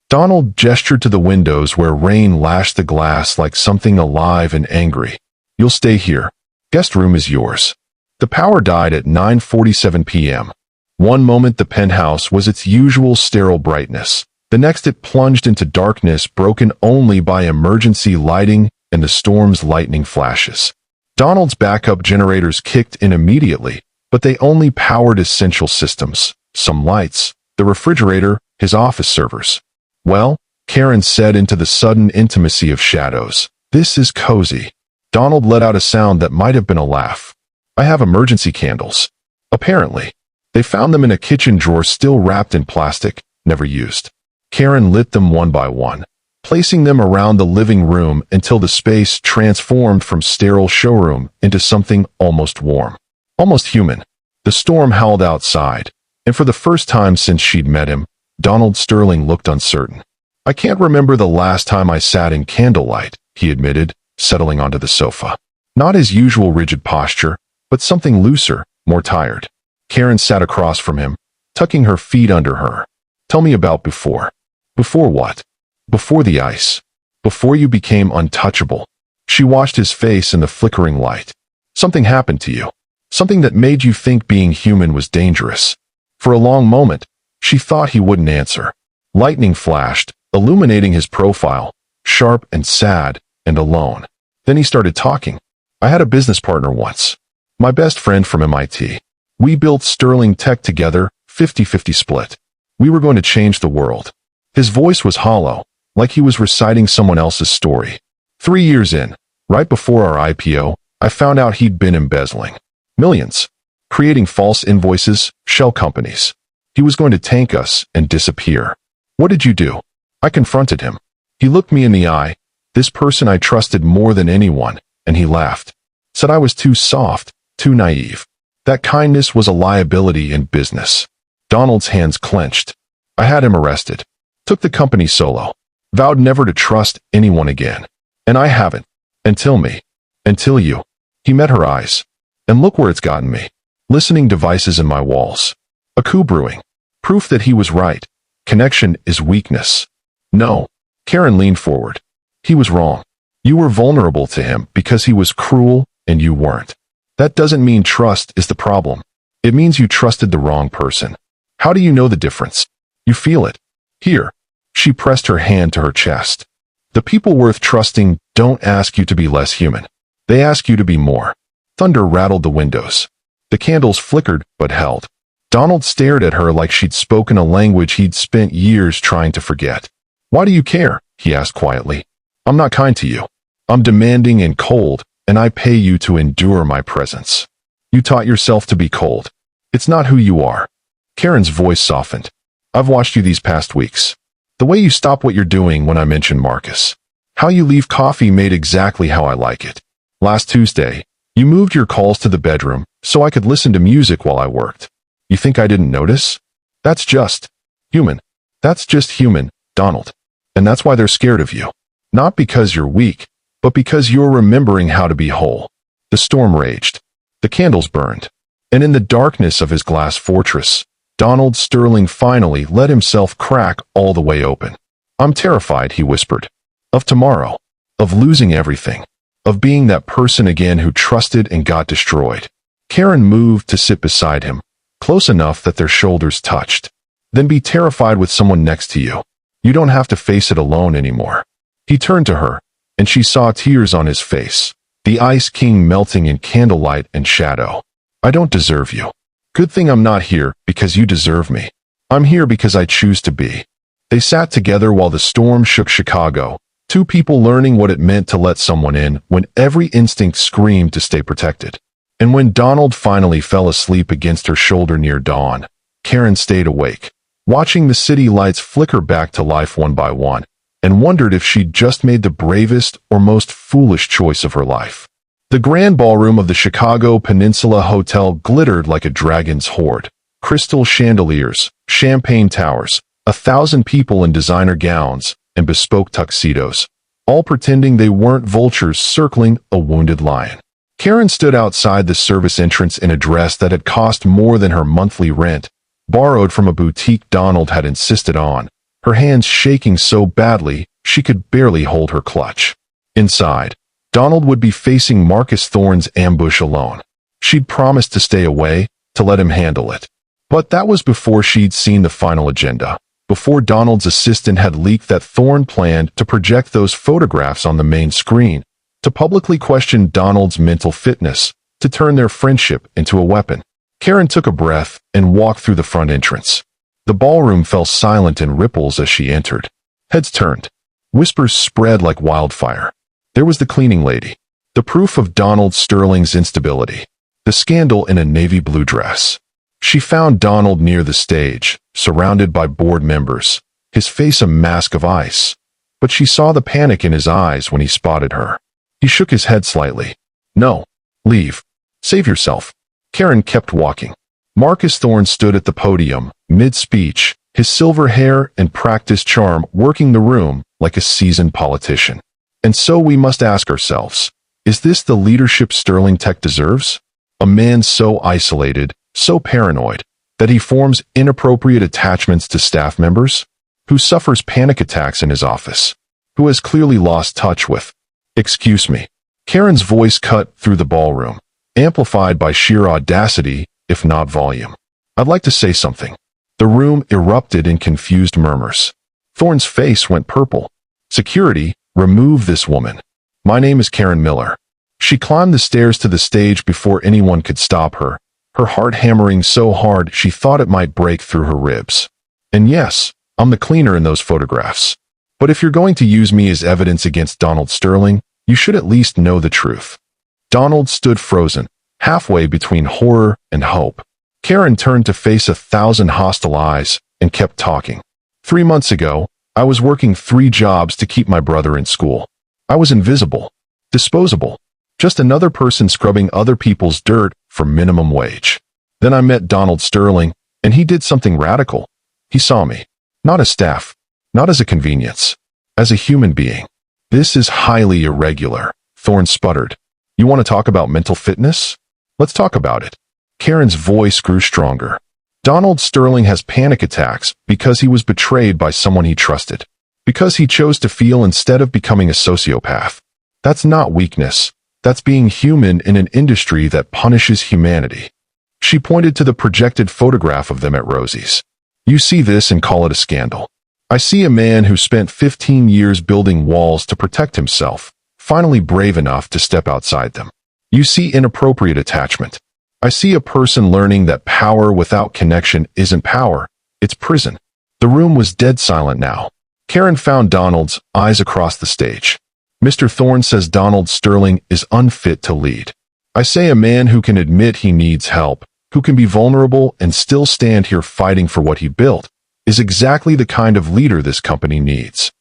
Donald gestured to the windows where rain lashed the glass like something alive and angry. You'll stay here. Guest room is yours. The power died at 9:47 p.m. One moment the penthouse was its usual sterile brightness. The next it plunged into darkness broken only by emergency lighting and the storm's lightning flashes. Donald's backup generators kicked in immediately, but they only powered essential systems, some lights, the refrigerator, his office servers. Well, Karen said into the sudden intimacy of shadows, this is cozy. Donald let out a sound that might have been a laugh. I have emergency candles. Apparently. They found them in a kitchen drawer still wrapped in plastic, never used. Karen lit them one by one, placing them around the living room until the space transformed from sterile showroom into something almost warm. Almost human. The storm howled outside, and for the first time since she'd met him, Donald Sterling looked uncertain. I can't remember the last time I sat in candlelight, he admitted, settling onto the sofa. Not his usual rigid posture, but something looser, more tired. Karen sat across from him, tucking her feet under her. Tell me about before. Before what? Before the ice. Before you became untouchable. She watched his face in the flickering light. Something happened to you. Something that made you think being human was dangerous. For a long moment, she thought he wouldn't answer. Lightning flashed, illuminating his profile, sharp and sad and alone. Then he started talking. I had a business partner once. My best friend from MIT. We built Sterling Tech together, 50-50 split. We were going to change the world. His voice was hollow, like he was reciting someone else's story. 3 years in, right before our IPO, I found out he'd been embezzling. Millions. Creating false invoices, shell companies. He was going to tank us and disappear. What did you do? I confronted him. He looked me in the eye, this person I trusted more than anyone, and he laughed. Said I was too soft, too naive. That kindness was a liability in business. Donald's hands clenched. I had him arrested. Took the company solo. Vowed never to trust anyone again. And I haven't. Until me. Until you. He met her eyes. And look where it's gotten me. Listening devices in my walls. A coup brewing. Proof that he was right. Connection is weakness. No. Karen leaned forward. He was wrong. You were vulnerable to him because he was cruel and you weren't. That doesn't mean trust is the problem. It means you trusted the wrong person. How do you know the difference? You feel it. Here. She pressed her hand to her chest. The people worth trusting don't ask you to be less human. They ask you to be more. Thunder rattled the windows. The candles flickered but held. Donald stared at her like she'd spoken a language he'd spent years trying to forget. Why do you care? He asked quietly. I'm not kind to you. I'm demanding and cold, and I pay you to endure my presence. You taught yourself to be cold. It's not who you are. Karen's voice softened. I've watched you these past weeks. The way you stop what you're doing when I mention Marcus. How you leave coffee made exactly how I like it. Last Tuesday, you moved your calls to the bedroom so I could listen to music while I worked. You think I didn't notice? That's just human. That's just human, Donald. And that's why they're scared of you. Not because you're weak, but because you're remembering how to be whole. The storm raged. The candles burned. And in the darkness of his glass fortress, Donald Sterling finally let himself crack all the way open. "I'm terrified," he whispered. "Of tomorrow. Of losing everything. Of being that person again who trusted and got destroyed." Karen moved to sit beside him, close enough that their shoulders touched. "Then be terrified with someone next to you. You don't have to face it alone anymore." He turned to her, and she saw tears on his face, the Ice King melting in candlelight and shadow. "I don't deserve you. Good thing I'm not here because you deserve me. I'm here because I choose to be." They sat together while the storm shook Chicago, two people learning what it meant to let someone in when every instinct screamed to stay protected. And when Donald finally fell asleep against her shoulder near dawn, Karen stayed awake, watching the city lights flicker back to life one by one, and wondered if she'd just made the bravest or most foolish choice of her life. The grand ballroom of the Chicago Peninsula Hotel glittered like a dragon's hoard. Crystal chandeliers, champagne towers, 1,000 people in designer gowns and bespoke tuxedos, all pretending they weren't vultures circling a wounded lion. Karen stood outside the service entrance in a dress that had cost more than her monthly rent, borrowed from a boutique Donald had insisted on, her hands shaking so badly she could barely hold her clutch. Inside, Donald would be facing Marcus Thorne's ambush alone. She'd promised to stay away, to let him handle it. But that was before she'd seen the final agenda, before Donald's assistant had leaked that Thorne planned to project those photographs on the main screen, to publicly question Donald's mental fitness, to turn their friendship into a weapon. Karen took a breath and walked through the front entrance. The ballroom fell silent in ripples as she entered. Heads turned. Whispers spread like wildfire. There was the cleaning lady, the proof of Donald Sterling's instability, the scandal in a navy blue dress. She found Donald near the stage, surrounded by board members, his face a mask of ice. But she saw the panic in his eyes when he spotted her. He shook his head slightly. "No. Leave. Save yourself." Karen kept walking. Marcus Thorne stood at the podium, mid-speech, his silver hair and practiced charm working the room like a seasoned politician. "And so we must ask ourselves, is this the leadership Sterling Tech deserves? A man so isolated, so paranoid, that he forms inappropriate attachments to staff members? Who suffers panic attacks in his office? Who has clearly lost touch with—" "Excuse me." Karen's voice cut through the ballroom, amplified by sheer audacity, if not volume. "I'd like to say something." The room erupted in confused murmurs. Thorne's face went purple. "Security, remove this woman. My name is Karen Miller." She climbed the stairs to the stage before anyone could stop her, her heart hammering so hard she thought it might break through her ribs. "And yes, I'm the cleaner in those photographs. But if you're going to use me as evidence against Donald Sterling, you should at least know the truth." Donald stood frozen, halfway between horror and hope. Karen turned to face 1,000 hostile eyes and kept talking. 3 months ago, I was working 3 jobs to keep my brother in school. I was invisible, disposable, just another person scrubbing other people's dirt for minimum wage. Then I met Donald Sterling, and he did something radical. He saw me, not as staff, not as a convenience, as a human being. "This is highly irregular," Thorne sputtered. "You want to talk about mental fitness? Let's talk about it." Karen's voice grew stronger. "Donald Sterling has panic attacks because he was betrayed by someone he trusted, because he chose to feel instead of becoming a sociopath. That's not weakness. That's being human in an industry that punishes humanity." She pointed to the projected photograph of them at Rosie's. "You see this and call it a scandal. I see a man who spent 15 years building walls to protect himself, finally brave enough to step outside them. You see inappropriate attachment. I see a person learning that power without connection isn't power, it's prison." The room was dead silent now. Karen found Donald's eyes across the stage. "Mr. Thorne says Donald Sterling is unfit to lead. I say a man who can admit he needs help, who can be vulnerable and still stand here fighting for what he built, is exactly the kind of leader this company needs."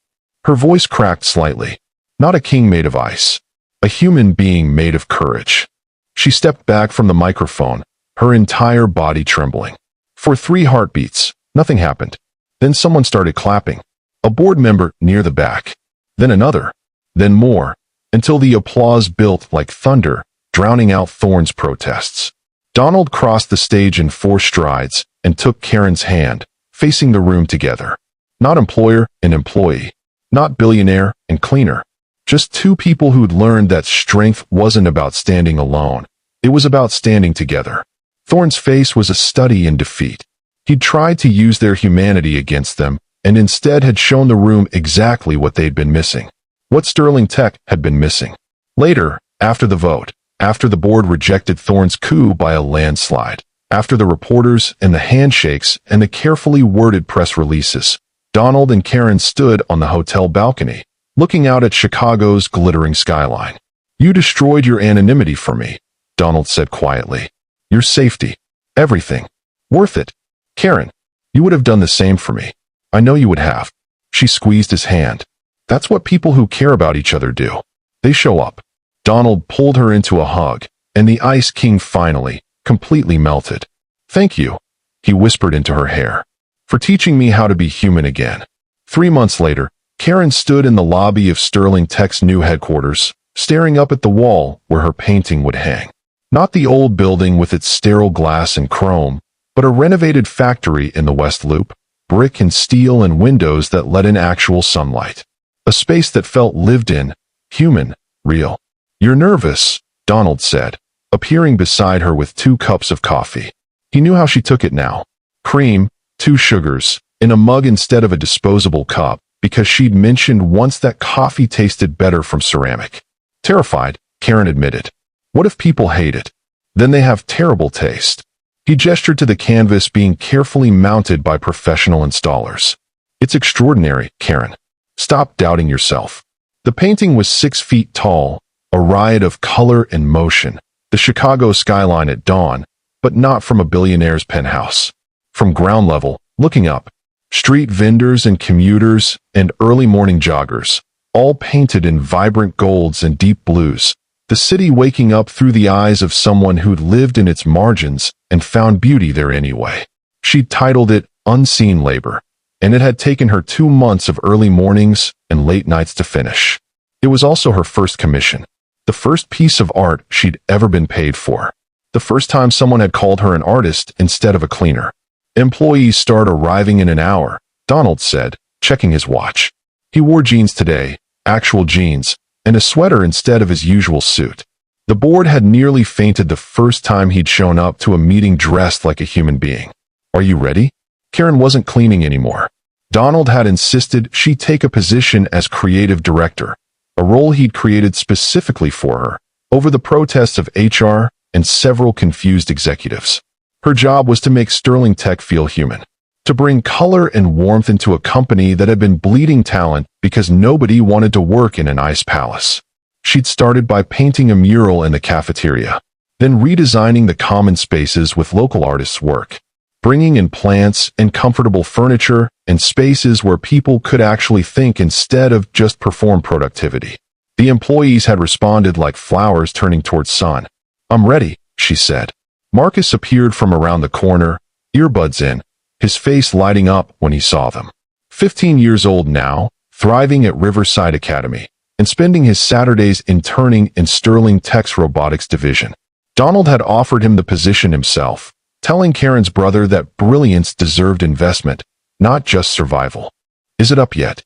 Her voice cracked slightly. "Not a king made of ice. A human being made of courage." She stepped back from the microphone, her entire body trembling. For 3 heartbeats, nothing happened. Then someone started clapping. A board member near the back. Then another. then more, until the applause built like thunder, drowning out Thorne's protests. Donald crossed the stage in 4 strides and took Karen's hand, facing the room together. Not employer and employee. Not billionaire and cleaner. Just 2 people who'd learned that strength wasn't about standing alone. It was about standing together. Thorne's face was a study in defeat. He'd tried to use their humanity against them, and instead had shown the room exactly what they'd been missing. What Sterling Tech had been missing. Later, after the vote, after the board rejected Thorne's coup by a landslide, after the reporters and the handshakes and the carefully worded press releases, Donald and Karen stood on the hotel balcony, looking out at Chicago's glittering skyline. "You destroyed your anonymity for me," Donald said quietly. "Your safety. Everything. Worth it. Karen, you would have done the same for me. I know you would have." She squeezed his hand. "That's what people who care about each other do. They show up." Donald pulled her into a hug, and the Ice King finally, completely melted. "Thank you," he whispered into her hair, "for teaching me how to be human again." 3 months later, Karen stood in the lobby of Sterling Tech's new headquarters, staring up at the wall where her painting would hang. Not the old building with its sterile glass and chrome, but a renovated factory in the West Loop, brick and steel and windows that let in actual sunlight. A space that felt lived in, human, real. "You're nervous," Donald said, appearing beside her with 2 cups of coffee. He knew how she took it now. Cream, 2 sugars, in a mug instead of a disposable cup, because she'd mentioned once that coffee tasted better from ceramic. Terrified, Karen admitted. "What if people hate it? Then they have terrible taste." He gestured to the canvas being carefully mounted by professional installers. "It's extraordinary, Karen. Stop doubting yourself." The painting was 6 feet tall, a riot of color and motion, the Chicago skyline at dawn, but not from a billionaire's penthouse. From ground level, looking up, street vendors and commuters and early morning joggers, all painted in vibrant golds and deep blues, the city waking up through the eyes of someone who'd lived in its margins and found beauty there anyway. She'd titled it Unseen Labor, and it had taken her 2 months of early mornings and late nights to finish. It was also her first commission, the first piece of art she'd ever been paid for, the first time someone had called her an artist instead of a cleaner. "Employees start arriving in an hour," Donald said, checking his watch. He wore jeans today, actual jeans, and a sweater instead of his usual suit. The board had nearly fainted the first time he'd shown up to a meeting dressed like a human being. "Are you ready?" Karen wasn't cleaning anymore. Donald had insisted she take a position as creative director, a role he'd created specifically for her, over the protests of HR and several confused executives. Her job was to make Sterling Tech feel human, to bring color and warmth into a company that had been bleeding talent because nobody wanted to work in an ice palace. She'd started by painting a mural in the cafeteria, then redesigning the common spaces with local artists' work, bringing in plants and comfortable furniture and spaces where people could actually think instead of just perform productivity. The employees had responded like flowers turning towards sun. "I'm ready," she said. Marcus appeared from around the corner, earbuds in, his face lighting up when he saw them. 15 years old now, thriving at Riverside Academy, and spending his Saturdays interning in Sterling Tech's robotics division. Donald had offered him the position himself, telling Karen's brother that brilliance deserved investment, not just survival. "Is it up yet?"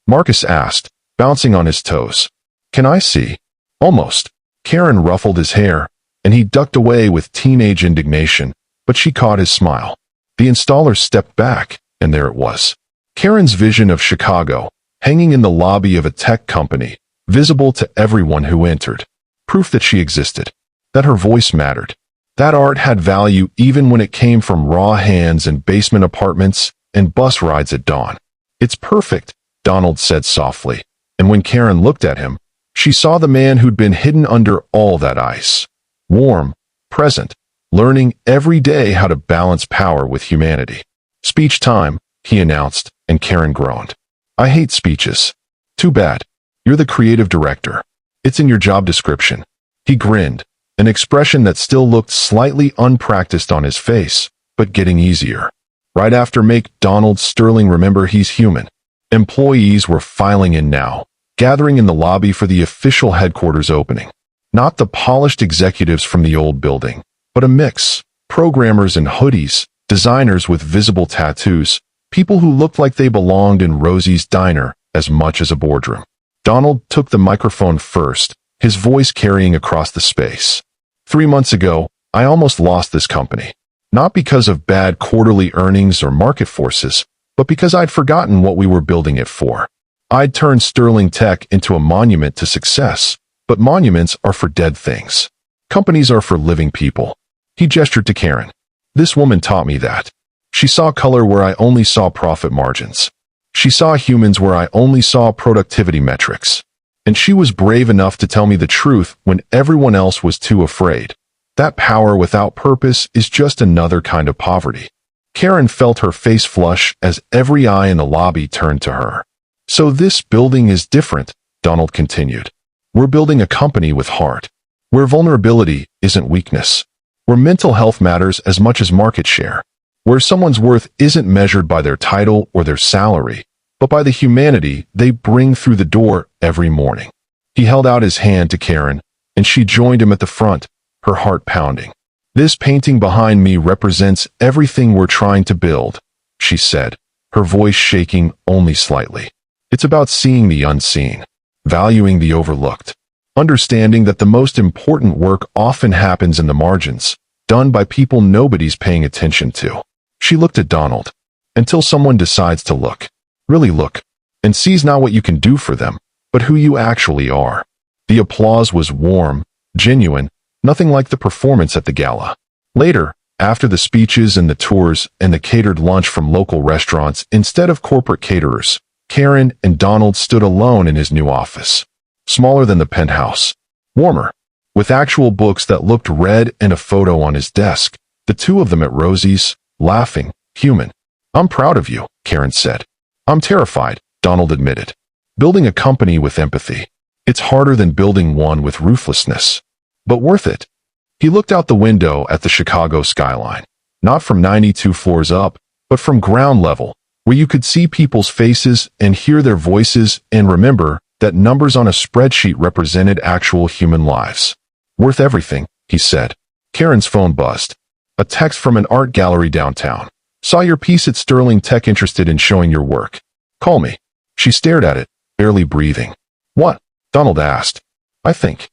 Marcus asked, bouncing on his toes. "Can I see?" "Almost." Karen ruffled his hair, and he ducked away with teenage indignation, but she caught his smile. The installer stepped back, and there it was. Karen's vision of Chicago, hanging in the lobby of a tech company, visible to everyone who entered. Proof that she existed, that her voice mattered. That art had value even when it came from raw hands and basement apartments and bus rides at dawn. "It's perfect," Donald said softly, and when Karen looked at him, she saw the man who'd been hidden under all that ice. Warm, present, learning every day how to balance power with humanity. "Speech time," he announced, and Karen groaned. "I hate speeches." "Too bad. You're the creative director. It's in your job description." He grinned, an expression that still looked slightly unpracticed on his face, but getting easier. Right after make Donald Sterling remember he's human. Employees were filing in now, gathering in the lobby for the official headquarters opening. Not the polished executives from the old building, but a mix. Programmers in hoodies, designers with visible tattoos, people who looked like they belonged in Rosie's diner as much as a boardroom. Donald took the microphone first, his voice carrying across the space. 3 months ago, I almost lost this company. Not because of bad quarterly earnings or market forces, but because I'd forgotten what we were building it for. I'd turned Sterling Tech into a monument to success, but monuments are for dead things. Companies are for living people. He gestured to Karen. This woman taught me that. She saw color where I only saw profit margins. She saw humans where I only saw productivity metrics. And she was brave enough to tell me the truth when everyone else was too afraid. That power without purpose is just another kind of poverty. Karen felt her face flush as every eye in the lobby turned to her. So this building is different, Donald continued. We're building a company with heart, where vulnerability isn't weakness, where mental health matters as much as market share, where someone's worth isn't measured by their title or their salary, but by the humanity they bring through the door every morning. He held out his hand to Karen, and she joined him at the front, her heart pounding. This painting behind me represents everything we're trying to build, she said, her voice shaking only slightly. It's about seeing the unseen, valuing the overlooked, understanding that the most important work often happens in the margins, done by people nobody's paying attention to. She looked at Donald. Until someone decides to look, really look, and sees not what you can do for them, but who you actually are. The applause was warm, genuine, nothing like the performance at the gala. Later, after the speeches and the tours and the catered lunch from local restaurants instead of corporate caterers, Karen and Donald stood alone in his new office. Smaller than the penthouse. Warmer. With actual books that looked red and a photo on his desk. The two of them at Rosie's, laughing, human. I'm proud of you, Karen said. I'm terrified, Donald admitted. Building a company with empathy. It's harder than building one with ruthlessness. But worth it. He looked out the window at the Chicago skyline. Not from 92 floors up, but from ground level, where you could see people's faces and hear their voices and remember that numbers on a spreadsheet represented actual human lives. Worth everything, he said. Karen's phone buzzed. A text from an art gallery downtown. Saw your piece at Sterling Tech, interested in showing your work. Call me. She stared at it, barely breathing. What? Donald asked. I think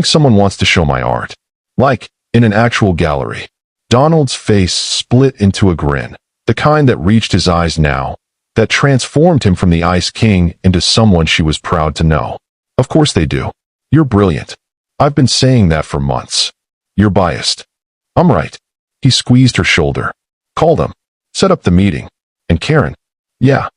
someone wants to show my art. Like, in an actual gallery. Donald's face split into a grin, the kind that reached his eyes now, that transformed him from the Ice King into someone she was proud to know. Of course they do. You're brilliant. I've been saying that for months. You're biased. I'm right. He squeezed her shoulder. Call them. Set up the meeting. And Karen. Yeah.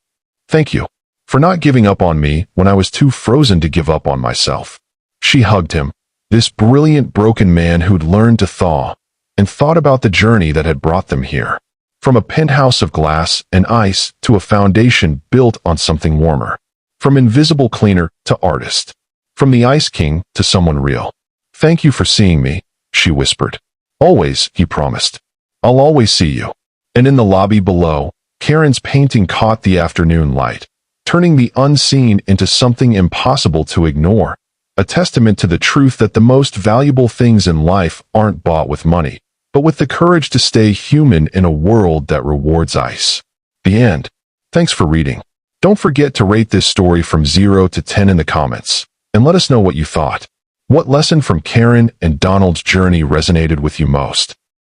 Thank you. For not giving up on me when I was too frozen to give up on myself. She hugged him. This brilliant broken man who'd learned to thaw, and thought about the journey that had brought them here. From a penthouse of glass and ice to a foundation built on something warmer. From invisible cleaner to artist. From the Ice King to someone real. Thank you for seeing me, she whispered. Always, he promised. I'll always see you. And in the lobby below, Karen's painting caught the afternoon light, turning the unseen into something impossible to ignore. A testament to the truth that the most valuable things in life aren't bought with money, but with the courage to stay human in a world that rewards ice. The end. Thanks for reading. Don't forget to rate this story from 0 to 10 in the comments, and let us know what you thought. What lesson from Karen and Donald's journey resonated with you most?